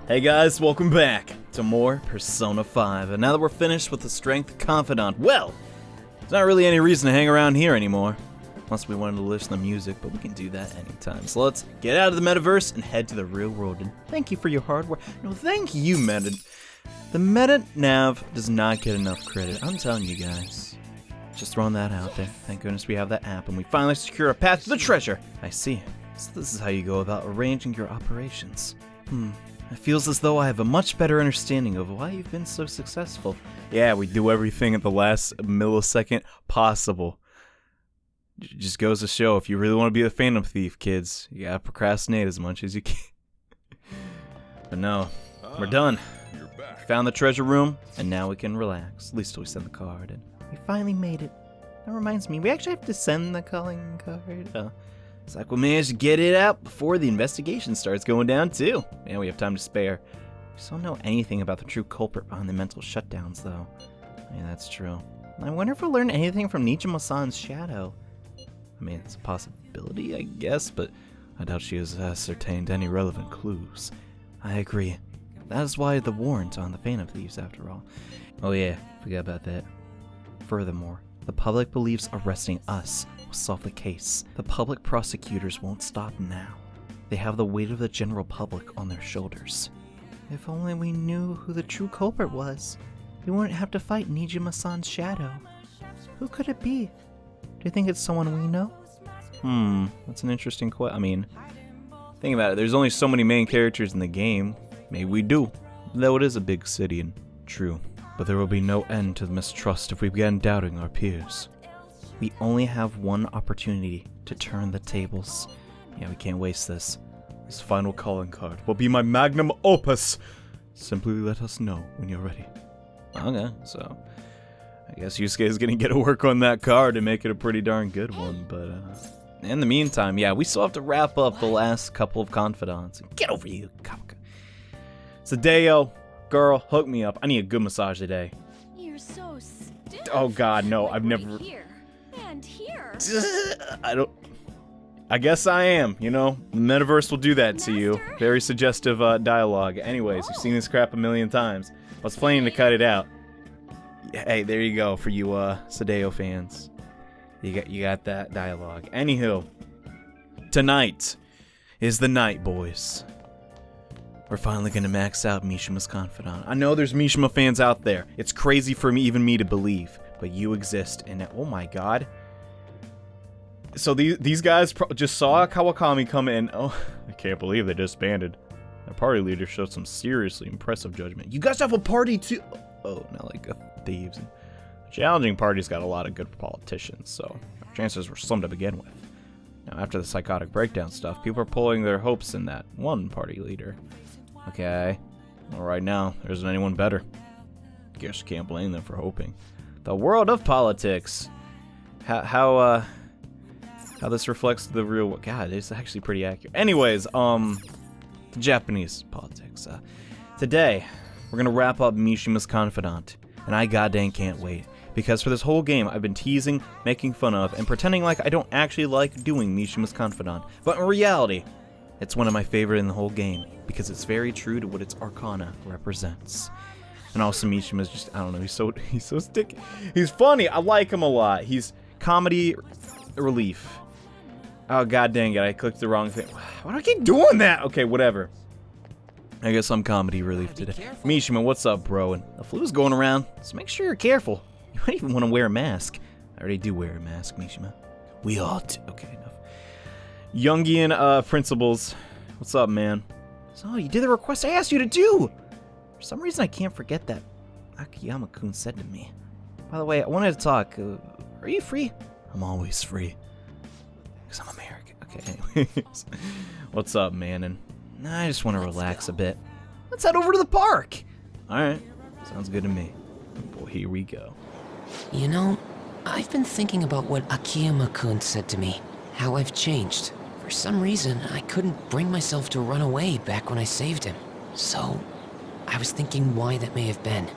Hey guys, welcome back to more Persona 5. And now that we're finished with the Strength Confidant, well, there's not really any reason to hang around here anymore. Unless we wanted to listen to music, but we can do that anytime. So let's get out of the metaverse and head to the real world. And thank you for your hard work. No, thank you, Meta. The Meta Nav does not get enough credit. I'm telling you guys. Just throwing that out there. Thank goodness we have that app, and we finally secure a path to the treasure. I see. So this is how you go about arranging your operations. It feels as though I have a much better understanding of why you've been so successful. Yeah, we do everything at the last millisecond possible. Just goes to show, if you really want to be a Phantom Thief, kids, you gotta procrastinate as much as you can. But no, we're done. We found the treasure room, and now we can relax. At least till we send the card, and we finally made it. That reminds me, we actually have to send the calling card. It's like we managed to get it out before the investigation starts going down, too. Yeah, we have time to spare. We still don't know anything about the true culprit behind the mental shutdowns, though. Yeah, that's true. I wonder if we'll learn anything from Mishima-san's shadow. I mean, it's a possibility, I guess, but I doubt she has ascertained any relevant clues. I agree. That is why the warrant on the Phantom Thieves, after all. Oh yeah, forgot about that. Furthermore, the public believes arresting us will solve the case. The public prosecutors won't stop now. They have the weight of the general public on their shoulders. If only we knew who the true culprit was, we wouldn't have to fight Nijima-san's shadow. Who could it be? Do you think it's someone we know? That's an interesting question. I mean, think about it. There's only so many main characters in the game. Maybe we do. Though it is a big city and true. But there will be no end to the mistrust if we begin doubting our peers. We only have one opportunity to turn the tables. Yeah, we can't waste this. This final calling card will be my magnum opus. Simply let us know when you're ready. Okay, so I guess Yusuke is gonna get to work on that card and make it a pretty darn good one, but in the meantime, yeah, we still have to wrap up the last couple of confidants. Get over you, Kamaka. Sadeo, girl, hook me up. I need a good massage today. You're so stiff. Oh god, no, I've never... Here and here. I guess I am, you know? The metaverse will do that to you. Very suggestive dialogue. Anyways, you've seen this crap a million times. I was planning to cut it out. Hey, there you go for you Sadeo fans. You got that dialogue. Anywho, tonight is the night, boys. We're finally gonna max out Mishima's Confidant. I know there's Mishima fans out there. It's crazy for me, even me, to believe, but you exist, and oh my god. So these guys just saw Kawakami come in. Oh, I can't believe they disbanded. Their party leader showed some seriously impressive judgment. You guys have a party too? Oh, not like thieves. A challenging party's got a lot of good politicians, so our chances were slim to begin with. Now, after the psychotic breakdown stuff, people are pulling their hopes in that one party leader. Okay, well, right now, there isn't anyone better. Guess you can't blame them for hoping. The world of politics. How this reflects the real... God, it's actually pretty accurate. Anyways, the Japanese politics. Today, we're gonna wrap up Mishima's Confidant, and I goddamn can't wait. Because for this whole game, I've been teasing, making fun of, and pretending like I don't actually like doing Mishima's Confidant. But in reality, it's one of my favorite in the whole game, because it's very true to what its arcana represents. And also Mishima's just, I don't know, he's so sticky. He's funny, I like him a lot. He's comedy relief. Oh god dang it, I clicked the wrong thing. Why do I keep doing that? Okay, whatever. I guess I'm comedy relief today. Mishima, what's up, bro? And the flu's going around, so make sure you're careful. You might even want to wear a mask. I already do wear a mask, Mishima. We all do. Okay, enough. Jungian principles. What's up, man? So, you did the request I asked you to do! For some reason, I can't forget that Akiyama-kun said to me. By the way, I wanted to talk. Are you free? I'm always free. Because I'm American. Okay, anyways. What's up, man? And I just want to relax a bit. Let's head over to the park! Alright, sounds good to me. Boy, here we go. You know, I've been thinking about what Akiyama-kun said to me. How I've changed. For some reason, I couldn't bring myself to run away back when I saved him. So, I was thinking why that may have been.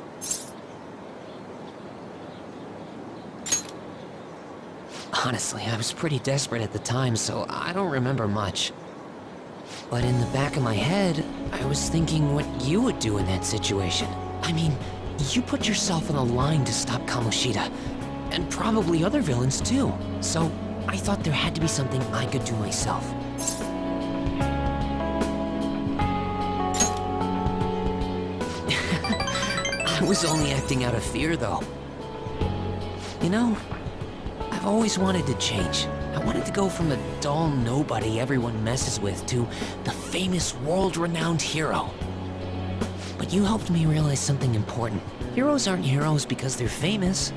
Honestly, I was pretty desperate at the time, so I don't remember much. But in the back of my head, I was thinking what you would do in that situation. I mean, you put yourself on the line to stop Kamoshida, and probably other villains too. So I thought there had to be something I could do myself. I was only acting out of fear, though. You know, I've always wanted to change. I wanted to go from a dull nobody everyone messes with to the famous world-renowned hero. But you helped me realize something important. Heroes aren't heroes because they're famous.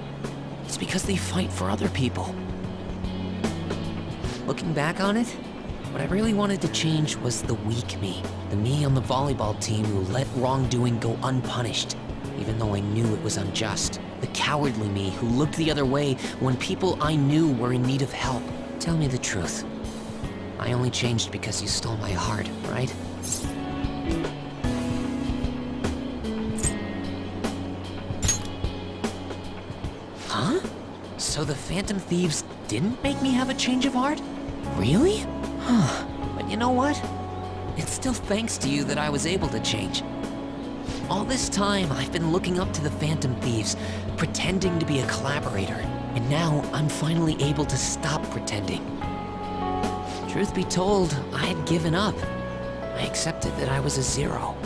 It's because they fight for other people. Looking back on it, what I really wanted to change was the weak me. The me on the volleyball team who let wrongdoing go unpunished, even though I knew it was unjust. The cowardly me who looked the other way when people I knew were in need of help. Tell me the truth. I only changed because you stole my heart, right? Huh? So the Phantom Thieves didn't make me have a change of heart? Really? Huh. But you know what? It's still thanks to you that I was able to change. All this time, I've been looking up to the Phantom Thieves, pretending to be a collaborator, and now I'm finally able to stop pretending. Truth be told, I had given up. I accepted that I was a zero,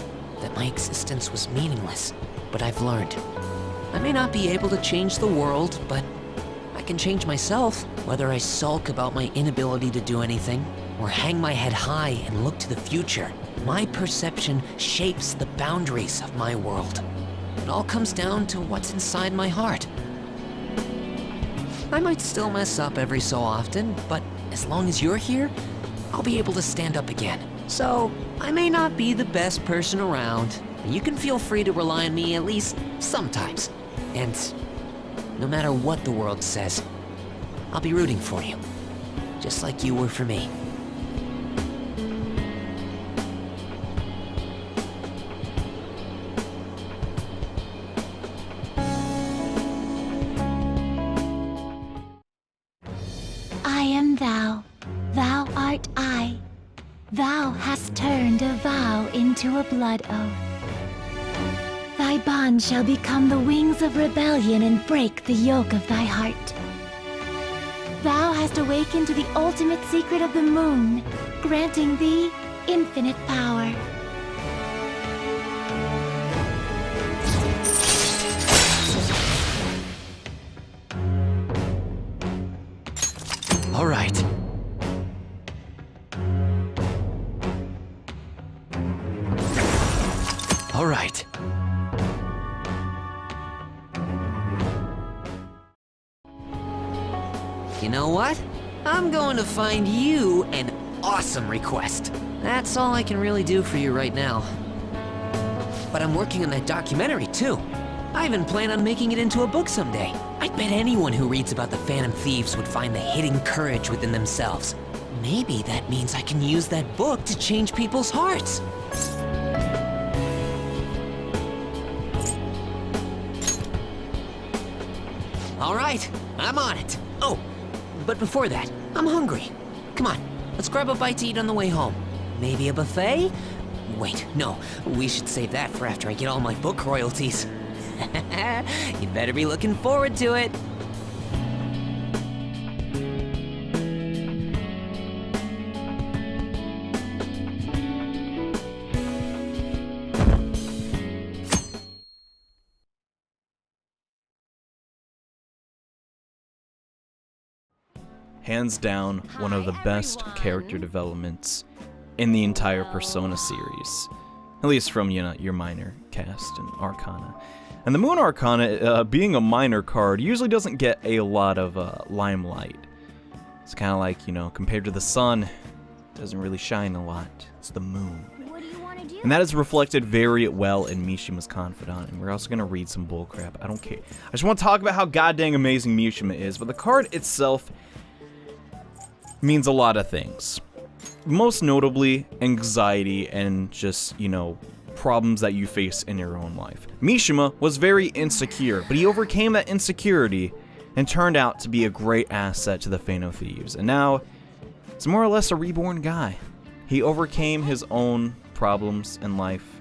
that my existence was meaningless, but I've learned. I may not be able to change the world, but I can change myself, whether I sulk about my inability to do anything, or hang my head high and look to the future. My perception shapes the boundaries of my world. It all comes down to what's inside my heart. I might still mess up every so often, but as long as you're here, I'll be able to stand up again. So, I may not be the best person around, but you can feel free to rely on me at least sometimes. And no matter what the world says, I'll be rooting for you, just like you were for me. I am thou, thou art I. Thou hast turned a vow into a blood oath. Thy bond shall become the wings of rebellion and break the yoke of thy heart. Thou hast awakened to the ultimate secret of the moon, granting thee infinite power. All right. All right. You know what? I'm going to find you an awesome request. That's all I can really do for you right now. But I'm working on that documentary too. I even plan on making it into a book someday. I bet anyone who reads about the Phantom Thieves would find the hidden courage within themselves. Maybe that means I can use that book to change people's hearts. All right, I'm on it. Oh, but before that, I'm hungry. Come on, let's grab a bite to eat on the way home. Maybe a buffet? Wait, no, we should save that for after I get all my book royalties. You'd better be looking forward to it. Hands down, one of the best character developments in the entire Persona series. At least from, you know, your minor cast and Arcana. And the Moon Arcana, being a minor card, usually doesn't get a lot of limelight. It's kind of like, you know, compared to the sun, it doesn't really shine a lot. It's the moon. What do you want to do? And that is reflected very well in Mishima's Confidant. And we're also going to read some bullcrap. I don't care. I just want to talk about how goddamn amazing Mishima is. But the card itself means a lot of things. Most notably, anxiety and just, you know, problems that you face in your own life. Mishima was very insecure, but he overcame that insecurity and turned out to be a great asset to the Phantom Thieves. And now, he's more or less a reborn guy. He overcame his own problems in life,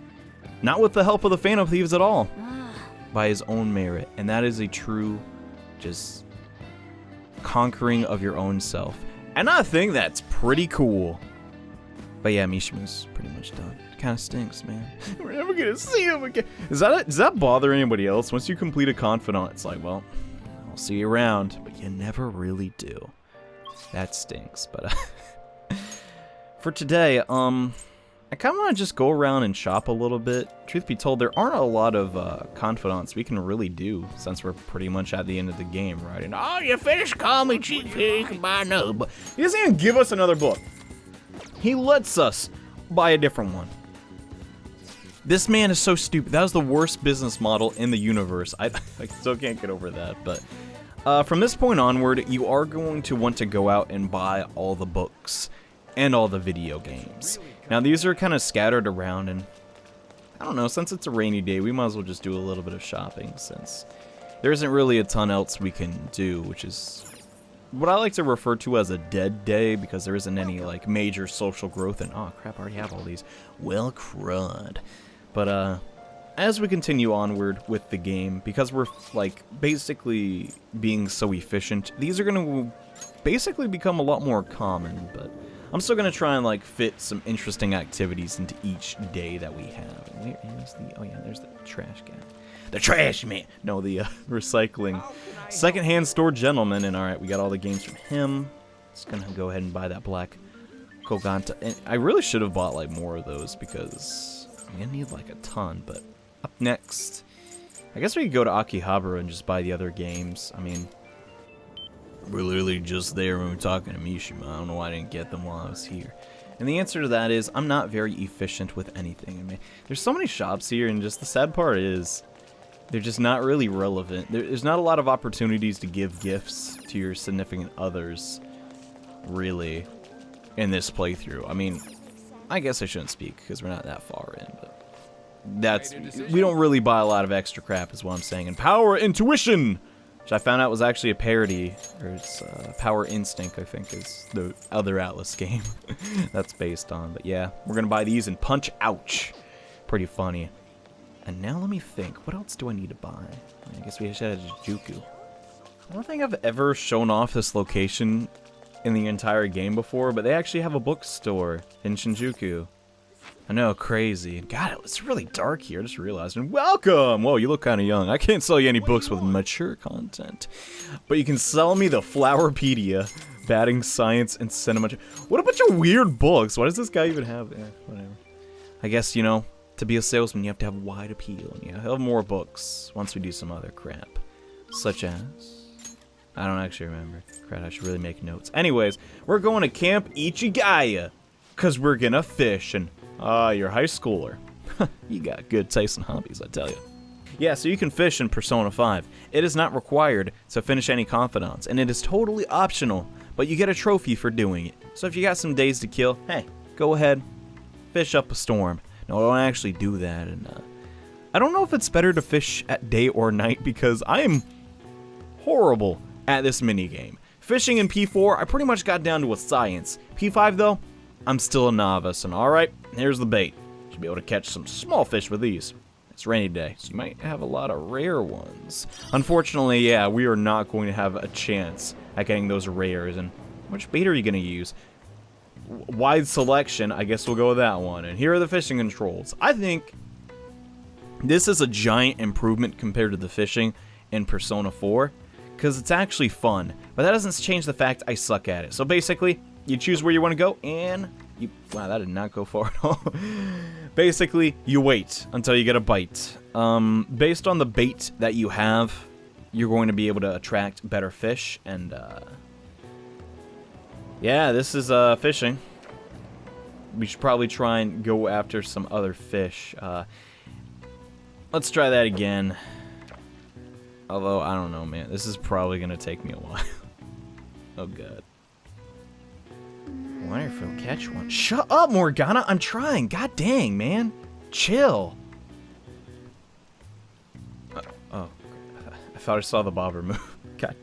not with the help of the Phantom Thieves at all, by his own merit. And that is a true, just, conquering of your own self. And I think that's pretty cool. But yeah, Mishima's pretty much done. Kind of stinks, man. We're never gonna see him again. Does that bother anybody else? Once you complete a confidant, it's like, well, I'll see you around, but you never really do. That stinks. But for today, I kind of want to just go around and shop a little bit. Truth be told, there aren't a lot of confidants we can really do since we're pretty much at the end of the game, right? And oh, you finished? Call me cheap. You can buy another book. He doesn't even give us another book. He lets us buy a different one. This man is so stupid. That was the worst business model in the universe. I still can't get over that. But from this point onward, you are going to want to go out and buy all the books and all the video games. Now, these are kind of scattered around, and I don't know, since it's a rainy day, we might as well just do a little bit of shopping, since there isn't really a ton else we can do, which is what I like to refer to as a dead day, because there isn't any, like, major social growth, and oh crap, I already have all these. Well, crud. But, as we continue onward with the game, because we're, like, basically being so efficient, these are going to basically become a lot more common, but I'm still going to try and, like, fit some interesting activities into each day that we have. And where is the... Oh, yeah, there's the trash guy. The trash man! No, the recycling. Secondhand store gentleman. And, alright, we got all the games from him. Just going to go ahead and buy that black Koganta. And I really should have bought, like, more of those because I'm going to need, like, a ton. But up next, I guess we could go to Akihabara and just buy the other games. I mean, we're literally just there when we were talking to Mishima. I don't know why I didn't get them while I was here. And the answer to that is, I'm not very efficient with anything. I mean, there's so many shops here, and just the sad part is, they're just not really relevant. There's not a lot of opportunities to give gifts to your significant others, really, in this playthrough. I mean, I guess I shouldn't speak, because we're not that far in, but we don't really buy a lot of extra crap, is what I'm saying. And Power Intuition! Which I found out was actually a parody, or it's Power Instinct, I think, is the other Atlas game that's based on. But yeah, we're going to buy these and Punch Ouch. Pretty funny. And now let me think, what else do I need to buy? I guess we should have Juku. I don't think I've ever shown off this location in the entire game before, but they actually have a bookstore in Shinjuku. I know, crazy. God, it's really dark here, I just realized. And welcome! Whoa, you look kind of young. I can't sell you any books with mature content. But you can sell me the Flowerpedia, Batting Science, and Cinema. What a bunch of weird books. Why does this guy even have... whatever. I guess, you know, to be a salesman, you have to have wide appeal. And you have more books once we do some other crap. Such as... I don't actually remember. Crap, I should really make notes. Anyways, we're going to Camp Ichigaya. Because we're gonna fish, and... you're a high schooler. You got good taste in hobbies, I tell you. Yeah, so you can fish in Persona 5. It is not required to finish any confidants, and it is totally optional, but you get a trophy for doing it. So if you got some days to kill, hey, go ahead, fish up a storm. No, don't actually do that, and I don't know if it's better to fish at day or night, because I am horrible at this minigame. Fishing in P4, I pretty much got down to a science. P5, though, I'm still a novice, and alright, here's the bait. Should be able to catch some small fish with these. It's rainy day, so you might have a lot of rare ones. Unfortunately, yeah, we are not going to have a chance at getting those rares, and which bait are you going to use? Wide selection, I guess we'll go with that one. And here are the fishing controls. I think this is a giant improvement compared to the fishing in Persona 4, because it's actually fun, but that doesn't change the fact I suck at it. So basically, you choose where you want to go, and you... Wow, that did not go far at all. Basically, you wait until you get a bite. Based on the bait that you have, you're going to be able to attract better fish, and, yeah, this is, fishing. We should probably try and go after some other fish. Let's try that again. Although, I don't know, man. This is probably going to take me a while. Oh, God. Wonderful, catch one. Shut up, Morgana. I'm trying. God dang, man. Chill. Oh. I thought I saw the bobber move. God.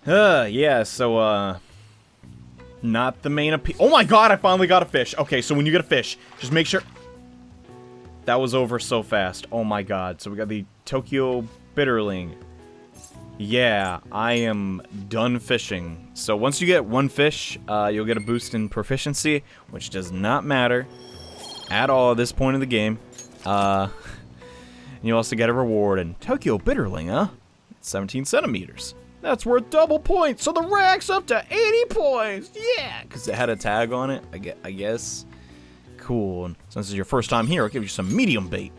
Yeah, so, Not the main appeal. Oh my god, I finally got a fish. Okay, so when you get a fish, just make sure... That was over so fast. Oh my god. So we got the Tokyo Bitterling. Yeah, I am done fishing. So once you get one fish, you'll get a boost in proficiency, which does not matter at all at this point in the game. And you also get a reward in Tokyo Bitterling, huh? 17 centimeters. That's worth double points, so the rack's up to 80 points! Yeah! Because it had a tag on it, I guess. Cool. And since it's your first time here, I'll give you some medium bait.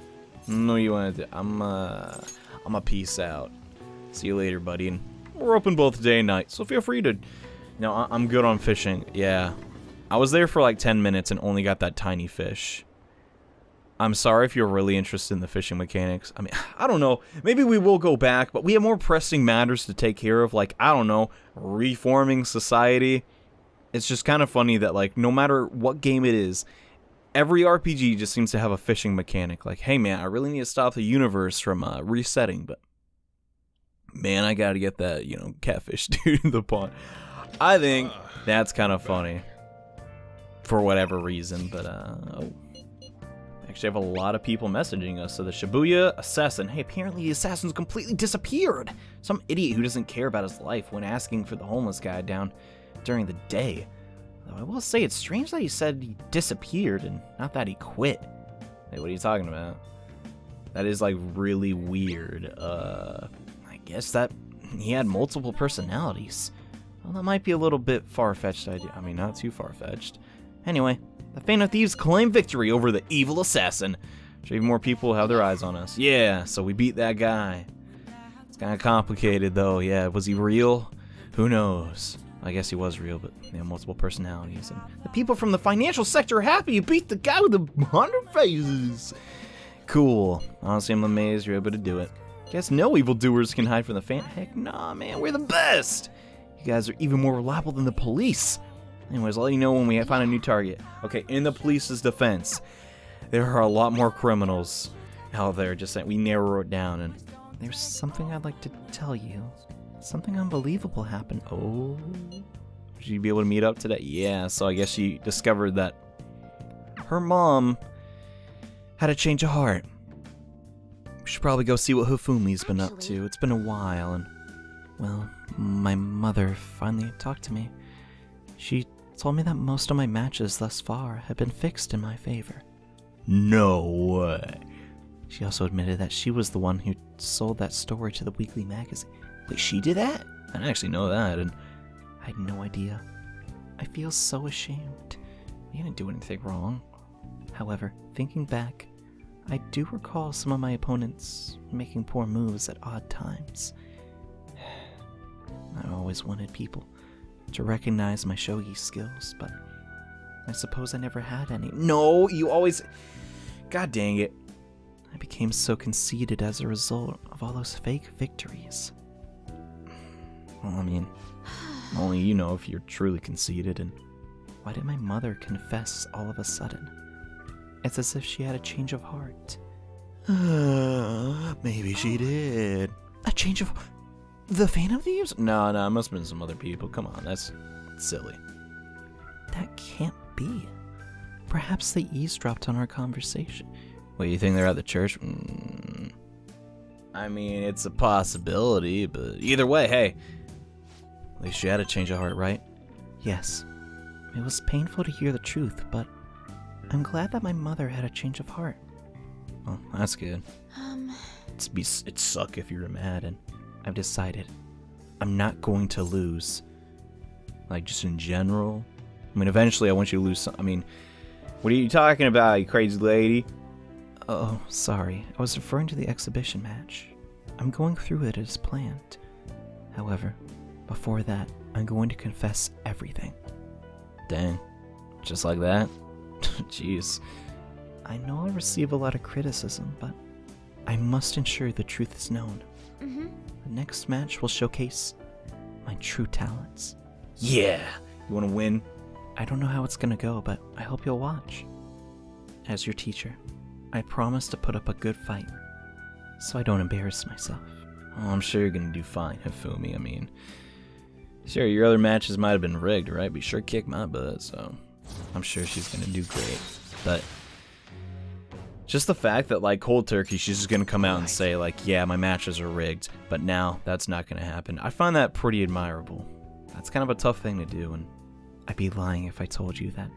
No, you want to... I'm a peace out. See you later, buddy. And we're open both day and night, so feel free to... No, I'm good on fishing. Yeah. I was there for like 10 minutes and only got that tiny fish. I'm sorry if you're really interested in the fishing mechanics. I mean, I don't know. Maybe we will go back, but we have more pressing matters to take care of. Like, I don't know, reforming society. It's just kind of funny that, like, no matter what game it is, every RPG just seems to have a fishing mechanic. Like, hey, man, I really need to stop the universe from resetting, but... Man, I gotta get that, you know, catfish dude in the pond. I think that's kind of funny. For whatever reason, but, oh. Actually, I have a lot of people messaging us. So the Shibuya assassin. Hey, apparently the assassin's completely disappeared. Some idiot who doesn't care about his life when asking for the homeless guy down during the day. Though I will say it's strange that he said he disappeared and not that he quit. Hey, what are you talking about? That is, like, really weird. I guess that he had multiple personalities. Well, that might be a little bit far-fetched idea. I mean, not too far-fetched. Anyway, the Phantom Thieves claim victory over the evil assassin. Should even more people have their eyes on us. Yeah, so we beat that guy. It's kind of complicated, though. Yeah, was he real? Who knows? I guess he was real, but they have multiple personalities. And the people from the financial sector are happy you beat the guy with the 100 faces. Cool. Honestly, I'm amazed you're able to do it. Guess no evildoers can hide from the fan. Heck nah, man, we're the best. You guys are even more reliable than the police. Anyways, I'll let you know when we find a new target. Okay, in the police's defense, there are a lot more criminals out there. Just that we narrow it down, and there's something I'd like to tell you. Something unbelievable happened. Oh, should you be able to meet up today? Yeah. So I guess she discovered that her mom had a change of heart. We should probably go see what Hifumi's been up to. It's been a while, and well, my mother finally talked to me. She told me that most of my matches thus far had been fixed in my favor. No way. She also admitted that she was the one who sold that story to the weekly magazine. Wait, she did that? I didn't actually know that, and I had no idea. I feel so ashamed. We didn't do anything wrong. However, thinking back, I do recall some of my opponents making poor moves at odd times. I always wanted people to recognize my shogi skills, but I suppose I never had any. No, you always... God dang it. I became so conceited as a result of all those fake victories. Well, I mean, only you know if you're truly conceited, and why did my mother confess all of a sudden? It's as if she had a change of heart. Maybe she did. A change of... The Phantom Thieves? No, it must have been some other people. Come on, that's silly. That can't be. Perhaps they eavesdropped on our conversation. What, you think they're at the church? I mean, it's a possibility, but either way, hey. At least she had a change of heart, right? Yes. It was painful to hear the truth, but I'm glad that my mother had a change of heart. Well, that's good. It'd suck if you were mad, and I've decided I'm not going to lose. Like, just in general. I mean, eventually I want you to lose some. I mean, what are you talking about, you crazy lady? Oh, sorry. I was referring to the exhibition match. I'm going through it as planned. However, before that, I'm going to confess everything. Dang. Just like that? Jeez. I know I receive a lot of criticism, but I must ensure the truth is known. The next match will showcase my true talents. Yeah! You want to win? I don't know how it's gonna go, but I hope you'll watch. As your teacher, I promise to put up a good fight, so I don't embarrass myself. Oh, I'm sure you're gonna do fine, Hifumi. I mean, Sure, your other matches might have been rigged, right? But you sure kicked my butt, so I'm sure she's gonna do great. But just the fact that, like, cold turkey, she's just gonna come out and say, like, yeah, my matches are rigged, but now that's not gonna happen. I find that pretty admirable. That's kind of a tough thing to do, and I'd be lying if I told you that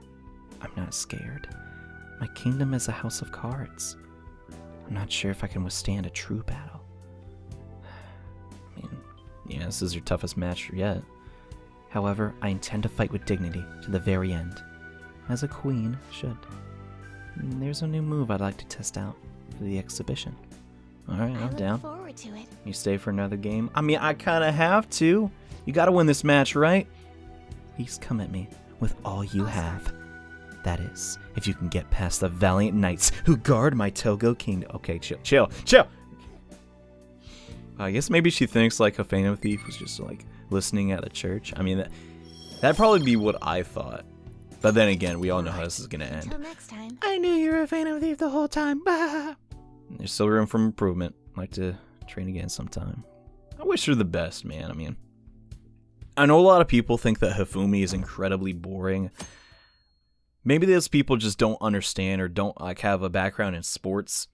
I'm not scared. My kingdom is a house of cards. I'm not sure if I can withstand a true battle. I mean, yeah, this is your toughest match yet. However, I intend to fight with dignity to the very end, as a queen should. And there's a new move I'd like to test out for the exhibition. Alright, I'm down. Forward to it. You stay for another game? I mean, I kinda have to. You gotta win this match, right? Please come at me with all you have. That is, if you can get past the valiant knights who guard my Togo kingdom. Okay, chill. I guess maybe she thinks, like, a Phantom Thief was just, like, listening at a church. I mean, that'd probably be what I thought. But then again, we all know how this is gonna end. Until next time. I knew you were a Phantom Thief the whole time. Bah! There's still room for improvement. I'd like to train again sometime. I wish her the best, man. I mean, I know a lot of people think that Hifumi is incredibly boring. Maybe those people just don't understand or don't, like, have a background in sports.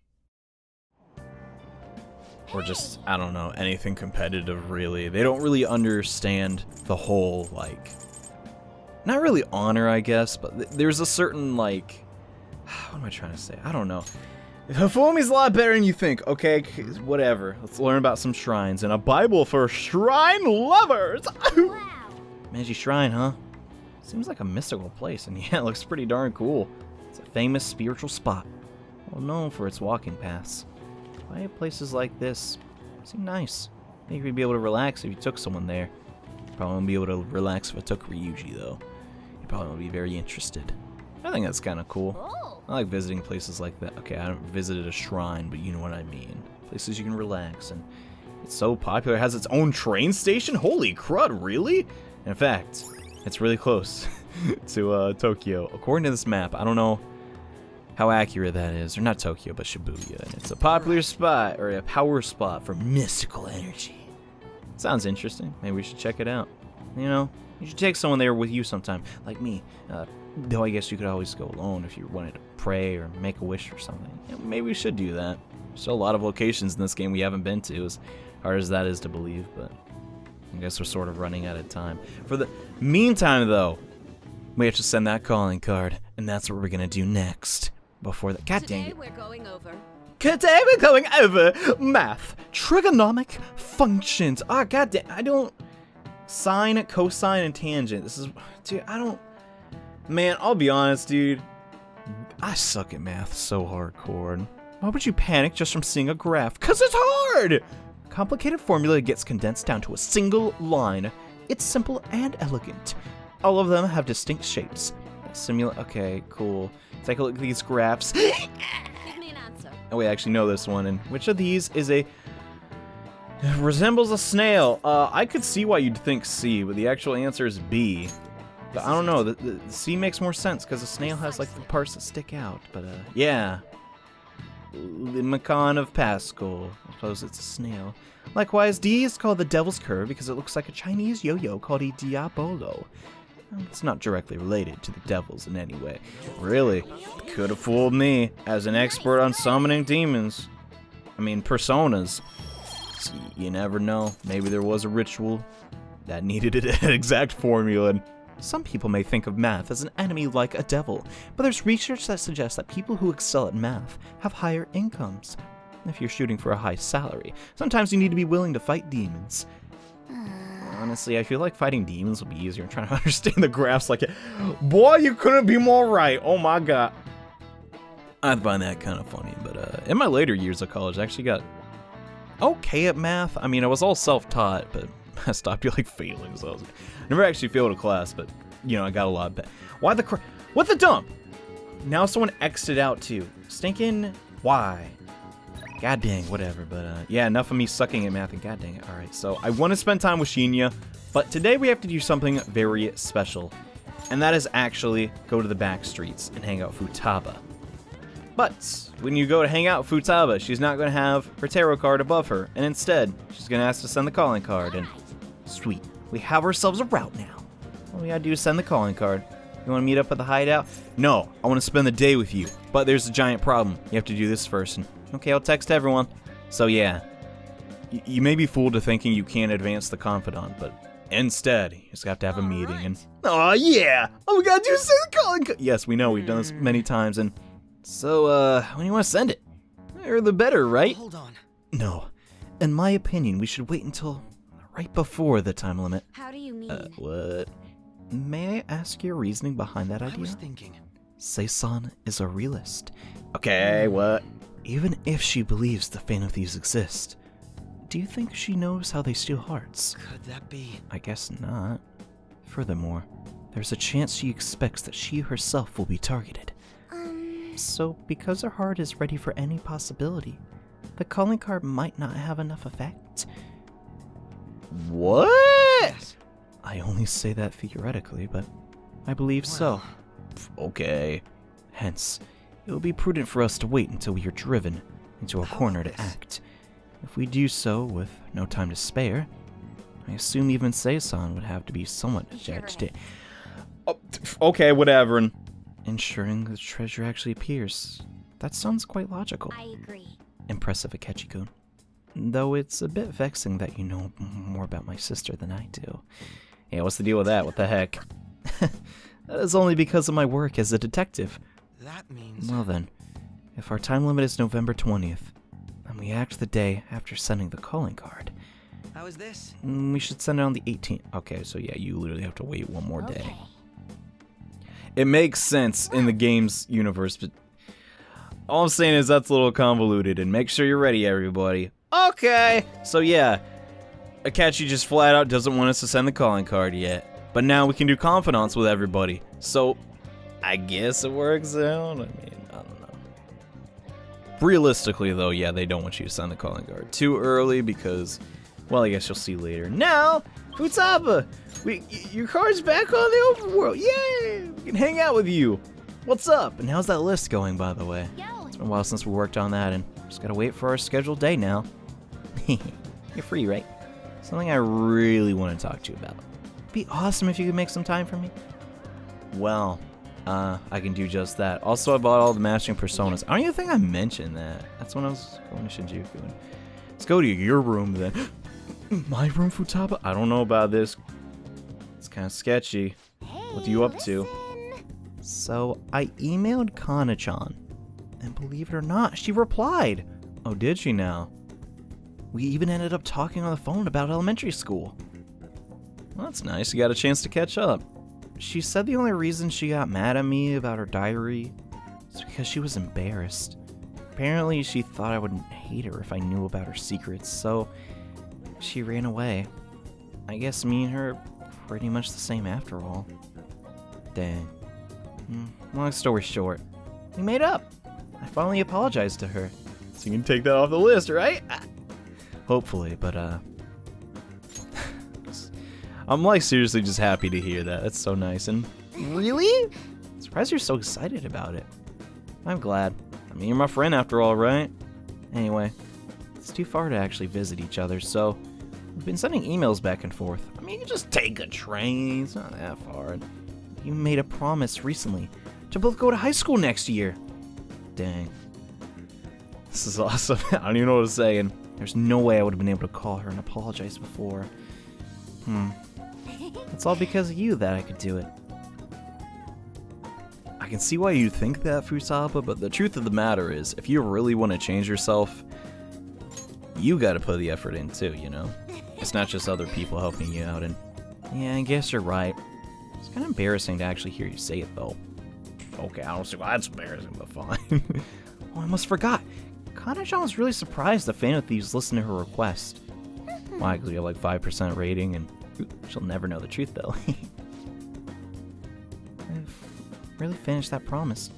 Or just, I don't know, anything competitive, really. They don't really understand the whole, like, not really honor, I guess, but there's a certain, like, what am I trying to say? I don't know. Hifumi's a lot better than you think, okay? Whatever. Let's learn about some shrines and a Bible for shrine lovers. Wow. Meiji Shrine, huh? Seems like a mystical place, and yeah, it looks pretty darn cool. It's a famous spiritual spot, well known for its walking paths. Quiet places like this seem nice. I think you'd be able to relax if you took someone there. Probably won't be able to relax if I took Ryuji, though. You probably won't be very interested. I think that's kind of cool. Oh. I like visiting places like that. Okay, I haven't visited a shrine, but you know what I mean. Places you can relax, and it's so popular. It has its own train station? Holy crud, really? In fact, it's really close to Tokyo. According to this map, I don't know how accurate that is. Or not Tokyo, but Shibuya. And it's a popular spot, or a power spot for mystical energy. Sounds interesting. Maybe we should check it out. You know, you should take someone there with you sometime, like me. Though I guess you could always go alone if you wanted to pray or make a wish or something. Yeah, maybe we should do that. There's still a lot of locations in this game we haven't been to, as hard as that is to believe, but I guess we're sort of running out of time. For the meantime, though, we have to send that calling card, and that's what we're gonna do next. Before that, god dang it. Today we're going over. Today we're going over math, trigonomic functions. Ah, god damn, I don't. Sine, cosine, and tangent. This is, dude, I don't. Man, I'll be honest, dude. I suck at math so hardcore. And why would you panic just from seeing a graph? 'Cause it's hard! Complicated formula gets condensed down to a single line. It's simple and elegant. All of them have distinct shapes. Okay, cool. Take a look at these graphs. Give me an answer. Oh, we actually know this one. And which of these is resembles a snail? I could see why you'd think C, but the actual answer is B. But I don't know. The C makes more sense because a snail has, like, the parts that stick out. But yeah. The Macan of Pascal. I suppose it's a snail. Likewise, D is called the Devil's Curve because it looks like a Chinese yo-yo called a Diabolo. It's not directly related to the devils in any way. Really, could have fooled me as an expert on summoning demons. I mean, personas. So you never know. Maybe there was a ritual that needed an exact formula. Some people may think of math as an enemy like a devil, but there's research that suggests that people who excel at math have higher incomes. If you're shooting for a high salary, sometimes you need to be willing to fight demons. Honestly, I feel like fighting demons will be easier. I'm trying to understand the graphs like it. Boy, you couldn't be more right. Oh my god. I'd find that kind of funny, but in my later years of college, I actually got okay at math. I mean, I was all self-taught, but I stopped like failing, so I never actually failed a class, but you know, I got a lot better. Why the what the dump? Now someone exited out too. Stinking why? God dang, whatever, but yeah, enough of me sucking at math, and god dang it. Alright, so I want to spend time with Shinya, but today we have to do something very special, and that is actually go to the back streets and hang out with Futaba. But when you go to hang out with Futaba, she's not going to have her tarot card above her, and instead, she's going to ask to send the calling card, and sweet, We have ourselves a route now. All we gotta do is send the calling card. You wanna meet up at the hideout? No, I wanna spend the day with you. But there's a giant problem. You have to do this first. And, okay, I'll text everyone. So yeah, you may be fooled to thinking you can't advance the Confidant, but instead, you just have to have a meeting and... Oh yeah! All we gotta do is send the calling card! Yes, we know, we've done this many times, and... So, when do you wanna send it? The better, right? Hold on. No. In my opinion, we should wait until right before the time limit. How do you mean? What? May I ask your reasoning behind that I idea? was thinking. Sei-san is a realist. Okay, what? Even if she believes the Phantom Thieves exist, do you think she knows how they steal hearts? Could that be? I guess not. Furthermore, there's a chance she expects that she herself will be targeted. So, because her heart is ready for any possibility, the calling card might not have enough effect. What? Yes. I only say that theoretically, but I believe so. Okay. Hence, it will be prudent for us to wait until we are driven into a corner to act. If we do so with no time to spare, I assume even Sei-san would have to be somewhat agitated. Oh, okay, whatever. And ensuring the treasure actually appears. That sounds quite logical. I agree. Impressive, Akechi-kun. Though it's a bit vexing that you know more about my sister than I do. Yeah, what's the deal with that? What the heck? That is only because of my work as a detective. That means... Well then, if our time limit is November 20th, and we act the day after sending the calling card, How is this? we should send it on the 18th. Okay, so yeah, you literally have to wait one more day. Okay. It makes sense in the game's universe, but all I'm saying is that's a little convoluted, and make sure you're ready, everybody. Okay! So yeah, Akechi just flat out doesn't want us to send the calling card yet, but now we can do confidants with everybody. So, I guess it works out. I mean, I don't know. Realistically, though, yeah, they don't want you to send the calling card too early because, well, I guess you'll see later. Now, Futaba, your card's back on the overworld. Yay! We can hang out with you. What's up? And how's that list going, by the way? Yo. It's been a while since we worked on that, and just gotta wait for our scheduled day now. You're free, right? Something I really want to talk to you about. It'd be awesome if you could make some time for me. Well, I can do just that. Also, I bought all the matching personas. I don't even think I mentioned that. That's when I was going to Shinjuku. Let's go to your room then. My room, Futaba? I don't know about this. It's kind of sketchy. What are you up to? So, I emailed Kana-chan. And believe it or not, she replied. Oh, did she now? We even ended up talking on the phone about elementary school. Well, that's nice. You got a chance to catch up. She said the only reason she got mad at me about her diary is because she was embarrassed. Apparently, she thought I would hate her if I knew about her secrets, so she ran away. I guess me and her are pretty much the same after all. Dang. Long story short, we made up. I finally apologized to her. So you can take that off the list, right? Hopefully, but I'm like seriously just happy to hear that. That's so nice. And really? I'm surprised you're so excited about it. I'm glad. I mean, you're my friend after all, right? Anyway, it's too far to actually visit each other, so we've been sending emails back and forth. I mean, you can just take a train. It's not that far. You made a promise recently to both go to high school next year. Dang. This is awesome. I don't even know what to say, and there's no way I would have been able to call her and apologize before. It's all because of you that I could do it. I can see why you think that, Futaba, but the truth of the matter is, if you really want to change yourself, you gotta put the effort in too, you know? It's not just other people helping you out, and yeah, I guess you're right. It's kind of embarrassing to actually hear you say it, though. Okay, I don't see why that's embarrassing, but fine. Oh, I almost forgot. Kana-chan was really surprised that Phantom Thieves listened to her request. Why? Because we have like 5% rating, and she'll never know the truth, though. I've really finished that promise.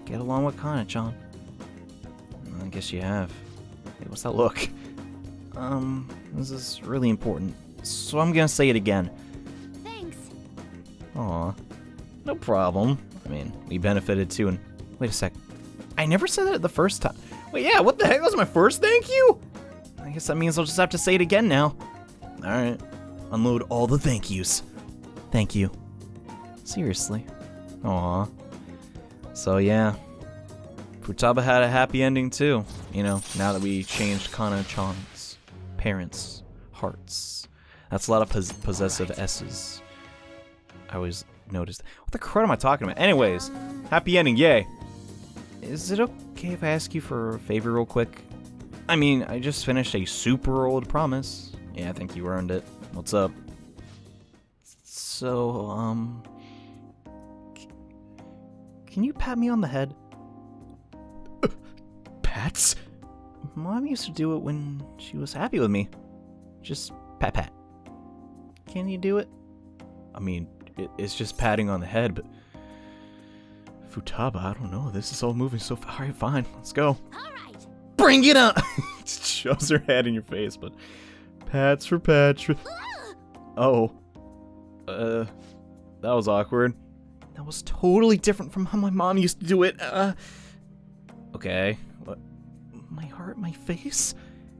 Get along with Kana-chan. I guess you have. Hey, what's that look? This is really important. So I'm gonna say it again. Thanks. Aw. No problem. I mean, we benefited too, and wait a sec. I never said that the first time. Wait, yeah, what the heck? That was my first thank you? I guess that means I'll just have to say it again now. Alright. unload all the thank yous. Thank you. Seriously. Aw. So yeah. Futaba had a happy ending too. You know, now that we changed Kana-chan's parents' hearts. That's a lot of possessive S's. I always noticed. What the crud am I talking about? Anyways, happy ending, yay. Is it okay if I ask you for a favor real quick? I mean, I just finished a super old promise. Yeah, I think you earned it. What's up? So, can you pat me on the head? Pats? Mom used to do it when she was happy with me. Just pat pat. Can you do it? I mean, it's just patting on the head, but... Futaba, I don't know. This is all moving so far. Alright, fine. Let's go. Alright. Bring it on! Just shoves her head in your face, but... Pats for Patrick. Oh. That was awkward. That was totally different from how my mom used to do it. Okay. What? My heart, my face?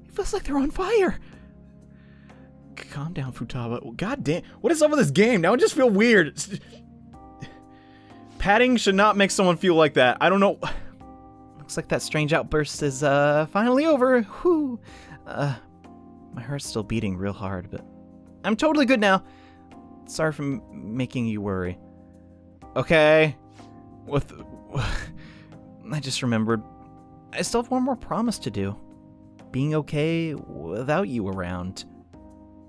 It feels like they're on fire. Calm down, Futaba. God damn. What is up with this game? Now I just feel weird. Patting should not make someone feel like that. I don't know. Looks like that strange outburst is, finally over. Whew. My heart's still beating real hard, but I'm totally good now. Sorry for making you worry. Okay. I just remembered. I still have one more promise to do. Being okay without you around.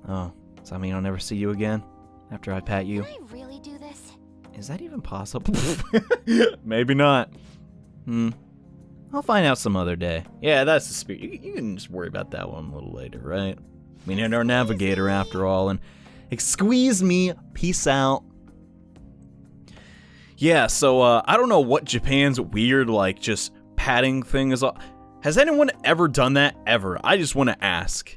Oh, does that mean I'll never see you again? After I pat you? Can I really do this? Is that even possible? Maybe not. I'll find out some other day. Yeah, that's the spirit. You can just worry about that one a little later, right? I mean, you're our navigator after all, and squeeze me. Peace out. Yeah, so I don't know what Japan's weird, like, just patting thing is. Has anyone ever done that ever? I just want to ask.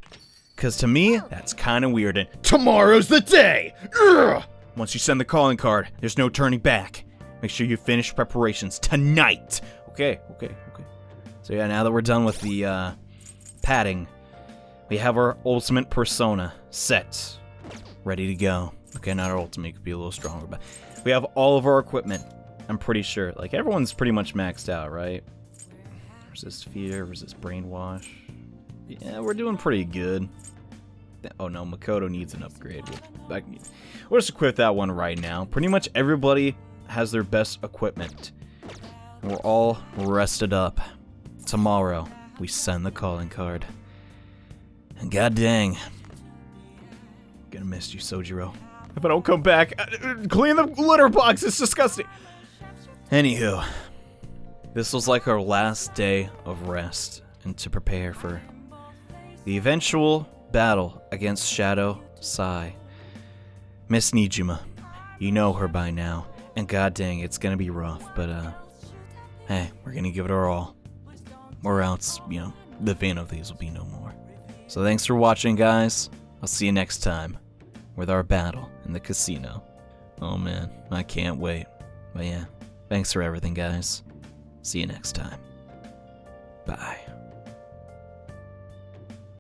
Because to me, that's kind of weird, and tomorrow's the day! Ugh! Once you send the calling card, there's no turning back. Make sure you finish preparations tonight. Okay. So yeah, now that we're done with the patting, we have our ultimate persona set, ready to go. Okay, not our ultimate, could be a little stronger, but we have all of our equipment. I'm pretty sure, like, everyone's pretty much maxed out, right? Resist fear, resist brainwash. Yeah, we're doing pretty good. Oh no, Makoto needs an upgrade. We'll just equip that one right now. Pretty much everybody has their best equipment. We're all rested up. Tomorrow, we send the calling card. And god dang, I'm gonna miss you, Sojiro. If I don't come back, clean the litter box, it's disgusting. Anywho, this was like our last day of rest and to prepare for the eventual battle against Shadow Sai. Miss Nijima, you know her by now, and god dang, it's gonna be rough, but hey, we're gonna give it our all. Or else, you know, the Phantom Thieves will be no more. So thanks for watching, guys. I'll see you next time with our battle in the casino. Oh man, I can't wait. But yeah, thanks for everything, guys. See you next time. Bye.